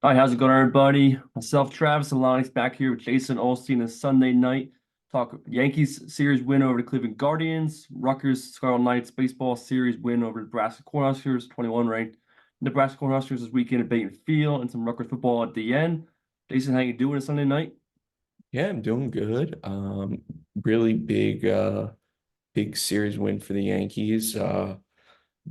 Hi, how's it going, everybody? Myself, Travis, and Lonnie's back here with Jason Olstein this Sunday night. Talk Yankees series win over the Cleveland Guardians, Rutgers Scarlet Knights baseball series win over Nebraska Cornhuskers, 21 ranked. Nebraska Cornhuskers this weekend at Baton Field, and some Rutgers football at the end. Jason, how you doing this Sunday night? Yeah, I'm doing good. Really big series win for the Yankees.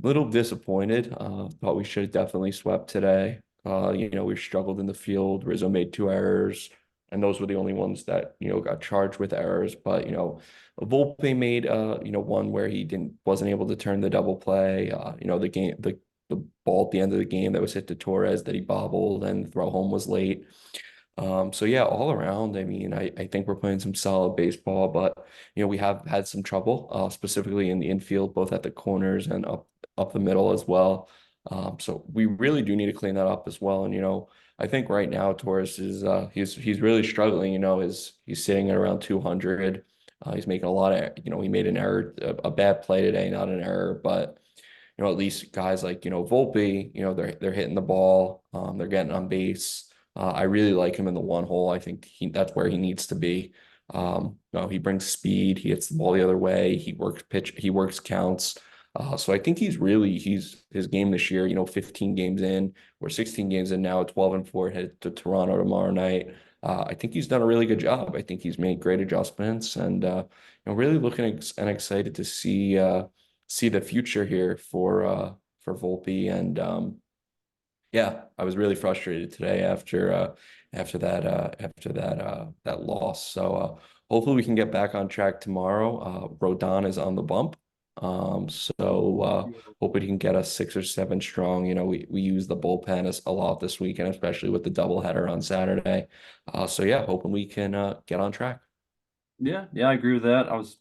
Little disappointed. Thought we should have definitely swept today. We struggled in the field. Rizzo made two errors, and those were the only ones that, got charged with errors. But, Volpe made one where he wasn't able to turn the double play. The ball at the end of the game that was hit to Torres that he bobbled and the throw home was late. So yeah, all around, I mean, I think we're playing some solid baseball, but we have had some trouble, specifically in the infield, both at the corners and up the middle as well. So we really do need to clean that up as well. And I think right now Torres is he's really struggling. He's sitting at around 200. He's making a lot of, he made an error, a bad play today, not an error, but at least guys like, Volpe, they're hitting the ball, they're getting on base. I really like him in the one hole. I think that's where he needs to be. He brings speed, he hits the ball the other way, he works counts. So I think he's his game this year, 15 games in, or 16 games in now, 12-4 headed to Toronto tomorrow night. I think he's done a really good job. I think he's made great adjustments and really looking and excited to see the future here for Volpe. And yeah, I was really frustrated today after that loss. So hopefully we can get back on track tomorrow. Rodon is on the bump. Hoping he can get us 6 or 7 strong. We use the bullpen a lot this weekend, especially with the doubleheader on Saturday. So yeah, hoping we can get on track. Yeah, I agree with that. I was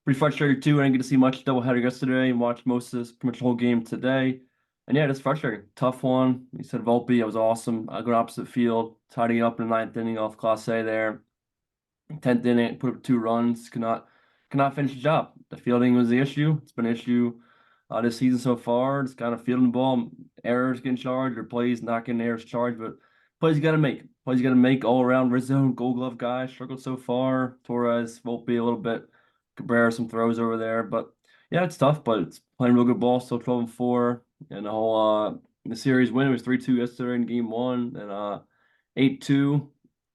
pretty frustrated too. I didn't get to see much doubleheader yesterday and watched most of this, pretty much the whole game today. And yeah, it's frustrating. Tough one. You said Volpe, it was awesome. I go opposite field, tidying it up in the ninth inning off Class A there. 10th inning, put up 2 runs, could not finish the job. The fielding was the issue. It's been an issue this season so far. It's kind of fielding the ball, errors getting charged, or plays not getting errors charged, but plays you got to make. Plays you got to make all around. Rizzo, Gold Glove guy, struggled so far. Torres, Volpe a little bit. Cabrera some throws over there, but yeah, it's tough, but it's playing real good ball. Still 12-4, and the series win was 3-2 yesterday in game one, and 8-2.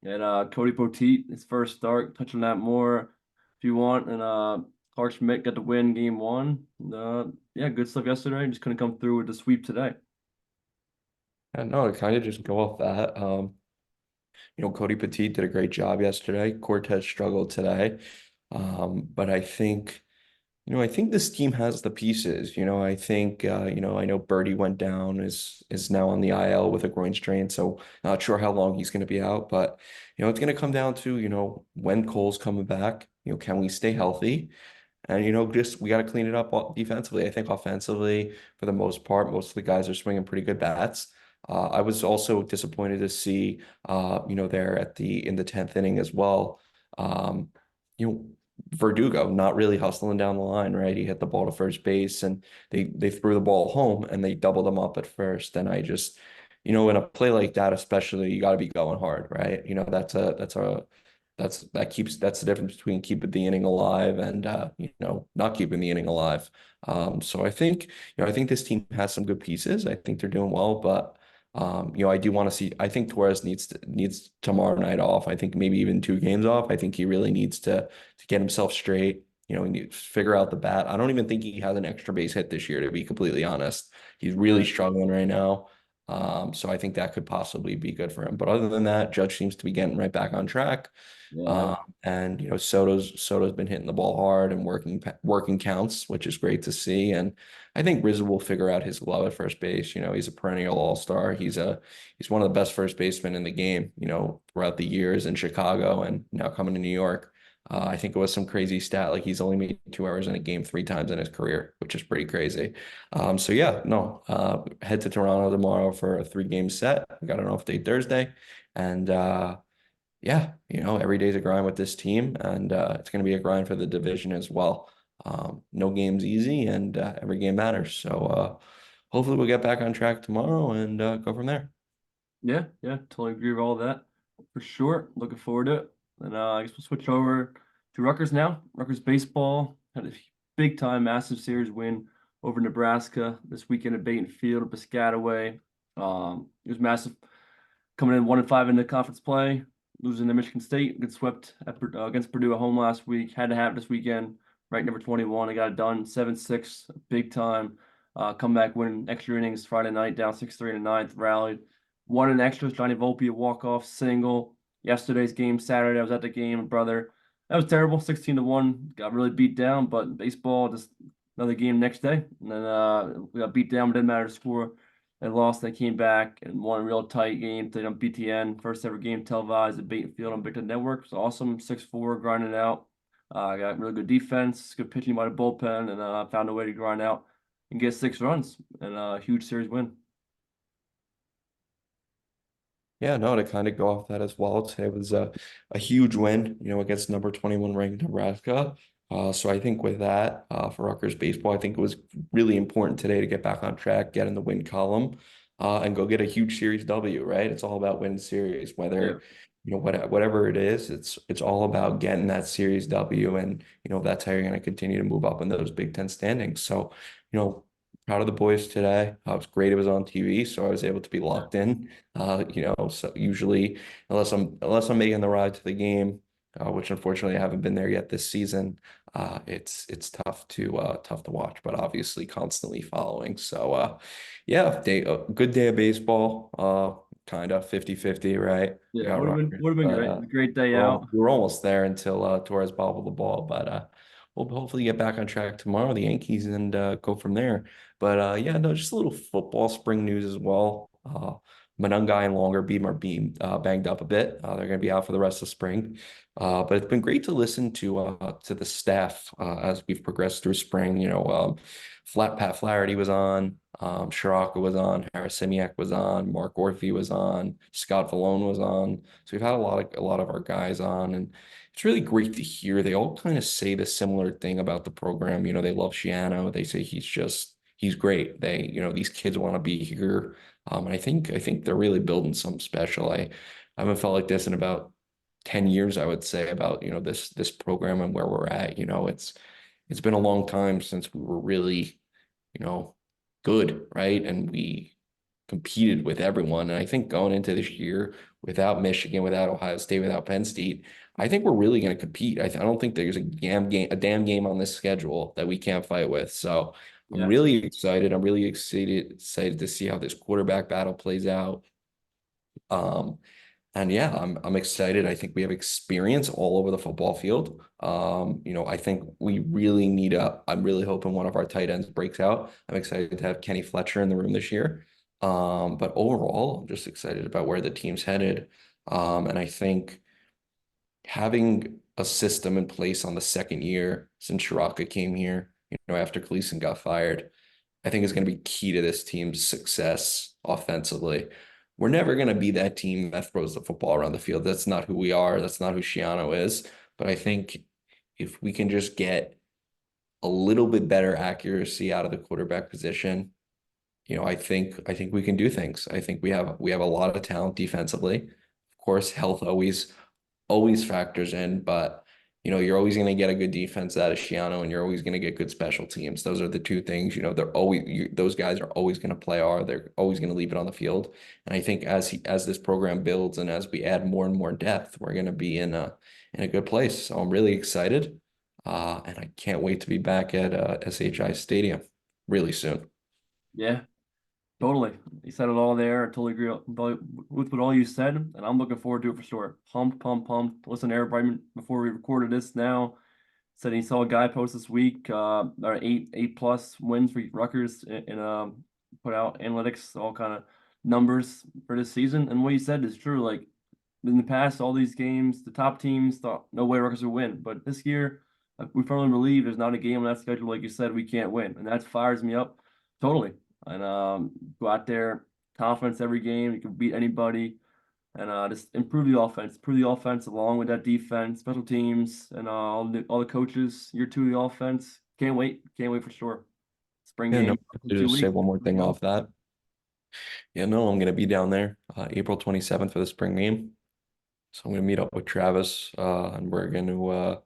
And Cody Poteet, his first start, touch on that more if you want. And Clark Schmidt got the win game one. And, yeah, good stuff yesterday. Just couldn't come through with the sweep today. And no, to kind of just go off that. Cody Petit did a great job yesterday. Cortez struggled today. But I think this team has the pieces. I know Birdie went down, is now on the IL with a groin strain, so not sure how long he's going to be out. But it's going to come down to when Cole's coming back. Can we stay healthy? And just we got to clean it up defensively. I think offensively, for the most part, most of the guys are swinging pretty good bats. I was also disappointed to see, there in the 10th inning as well. Um, you know, Verdugo not really hustling down the line, right? He hit the ball to first base, and they threw the ball home, and they doubled him up at first. And I just, in a play like that, especially, you got to be going hard, right? That's the difference between keeping the inning alive and not keeping the inning alive. So I think this team has some good pieces. I think they're doing well, but I do want to see. I think Torres needs tomorrow night off. I think maybe even 2 games off. I think he really needs to get himself straight. He needs to figure out the bat. I don't even think he has an extra base hit this year, to be completely honest. He's really Right. struggling right now. So I think that could possibly be good for him. But other than that, Judge seems to be getting right back on track. Yeah. And Soto's been hitting the ball hard and working counts, which is great to see. And I think Rizzo will figure out his glove at first base. He's a perennial all-star. He's one of the best first basemen in the game, throughout the years in Chicago and now coming to New York. I think it was some crazy stat, like he's only made 2 errors in a game 3 times in his career, which is pretty crazy. So yeah, no, head to Toronto tomorrow for a 3-game set. We got an off day Thursday, and yeah, every day's a grind with this team, and it's going to be a grind for the division as well. No game's easy, and every game matters. So hopefully we'll get back on track tomorrow and go from there. Yeah, yeah, totally agree with all that for sure. Looking forward to it. And I guess we'll switch over to Rutgers now. Rutgers baseball had a big time, massive series win over Nebraska this weekend at Baton Field, Piscataway. It was massive, coming in 1-5 in the conference play, losing to Michigan State, get swept against Purdue at home last week. Had to have it this weekend. Right, number 21, they got it done 7-6, big time. Comeback win, extra innings Friday night, down 6-3 in the ninth, rallied. Won in extras, Johnny Volpe, a walk-off single. Yesterday's game, Saturday, I was at the game, brother. That was terrible, 16-1. Got really beat down, but baseball, just another game next day. And then we got beat down, but didn't matter the score. They lost, they came back and won a real tight game. Played on BTN, first ever game televised at Baton Field on Big Ten Network. It was awesome, 6-4, grinding out. Got really good defense, good pitching by the bullpen, and found a way to grind out and get 6 runs and a huge series win. Yeah, no, to kind of go off that as well, today was a huge win, against number 21 ranked Nebraska. So I think with that, for Rutgers baseball, I think it was really important today to get back on track, get in the win column, and go get a huge series W, right? It's all about win series, Yeah, whether, whatever it is, it's all about getting that series W, and that's how you're going to continue to move up in those Big Ten standings. So, proud of the boys today. It was great. It was on TV, so I was able to be locked in. So usually, unless I'm making the ride to the game, which unfortunately I haven't been there yet this season, it's tough to watch, but obviously constantly following. So yeah, a good day of baseball. Kind of 50-50, right? We yeah, got Rutgers, would have been but great. A great day out. we were almost there until Torres bobbled the ball, but we'll hopefully get back on track tomorrow, the Yankees, and go from there. But yeah, no, just a little football spring news as well. Manungai and Longer Beam are being banged up a bit. They're going to be out for the rest of spring. But it's been great to listen to the staff as we've progressed through spring. Pat Flaherty was on, Shiraka was on, Harris Simiak was on, Mark Orphy was on, Scott Vallone was on. So we've had a lot of our guys on, and it's really great to hear. They all kind of say the similar thing about the program. They love Shiano. They say he's great. These kids want to be here. And I think they're really building something special. I haven't felt like this in about 10 years, I would say, about, this program and where we're at. It's been a long time since we were really, you know, good, right? And we competed with everyone. And I think going into this year without Michigan, without Ohio State, without Penn State, I think we're really going to compete. I don't think there's a damn game on this schedule that we can't fight with. So I'm Yeah, really excited. I'm really excited to see how this quarterback battle plays out. Um, and yeah, I'm excited. I think we have experience all over the football field. I think we really I'm really hoping one of our tight ends breaks out. I'm excited to have Kenny Fletcher in the room this year. But overall, I'm just excited about where the team's headed. And I think having a system in place on the second year since Shiraka came here, after Gleason got fired, I think is going to be key to this team's success offensively. We're never going to be that team that throws the football around the field. That's not who we are. That's not who Shiano is. But I think if we can just get a little bit better accuracy out of the quarterback position, I think we can do things. I think we have a lot of talent defensively. Of course, health always factors in, but you're always going to get a good defense out of Shiano, and you're always going to get good special teams. Those are the two things. Those guys are always going to play hard. They're always going to leave it on the field. And I think as this program builds and as we add more and more depth, we're going to be in a good place. So I'm really excited, and I can't wait to be back at SHI Stadium really soon. yeah. Totally. You said it all there. I totally agree with what all you said, and I'm looking forward to it for sure. Pumped, pumped, pumped. Listen to Eric Brightman before we recorded this now. Said he saw a guy post this week, or eight plus wins for Rutgers and put out analytics, all kind of numbers for this season. And what you said is true. Like in the past, all these games, the top teams thought no way Rutgers would win. But this year, we firmly believe there's not a game on that schedule, like you said, we can't win. And that fires me up totally. And go out there, confidence every game, you can beat anybody. And just improve the offense along with that defense, special teams, and all the coaches. Year two of the offense. Can't wait for sure. Spring Yeah, no, game to in two just say weeks. one more Here we thing go. off that. Yeah, no, I'm gonna be down there April 27th for the spring game. So I'm gonna meet up with Travis, and we're gonna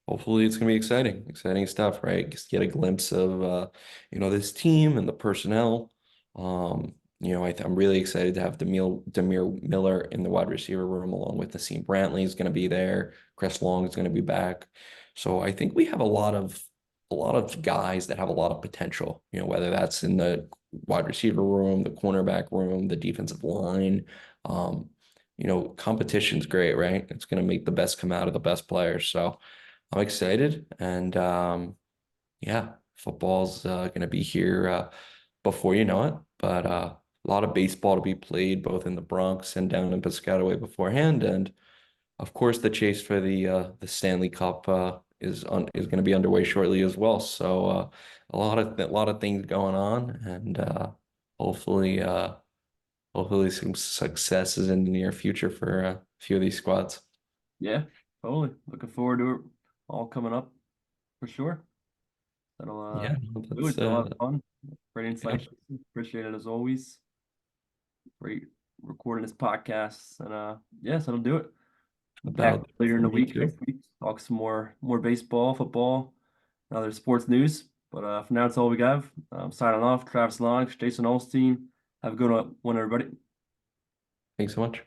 hopefully it's gonna be exciting stuff, right? Just get a glimpse of this team and the personnel. I'm really excited to have Demir Miller in the wide receiver room along with Nassim Brantley is gonna be there. Chris Long is gonna be back. So I think we have a lot of guys that have a lot of potential, whether that's in the wide receiver room, the cornerback room, the defensive line. Um, competition's great, right? It's going to make the best come out of the best players. So I'm excited. And yeah, football's going to be here before you know it. But a lot of baseball to be played both in the Bronx and down in Piscataway beforehand. And of course, the chase for the Stanley Cup is going to be underway shortly as well. So a lot of things going on, and hopefully hopefully some successes in the near future for a few of these squads. Yeah, totally. Looking forward to it all coming up for sure. That'll Yeah, no, do it. that's It's a lot of fun. Great yeah, insights. Appreciate it as always. Great recording this podcast. And yes, that'll do it. that'll Back do it later for in the me week, next too. week, talk some more baseball, football, and other sports news. But for now, that's all we got. Signing off, Travis Long, Jason Olstein. Have a good one, everybody. Thanks so much.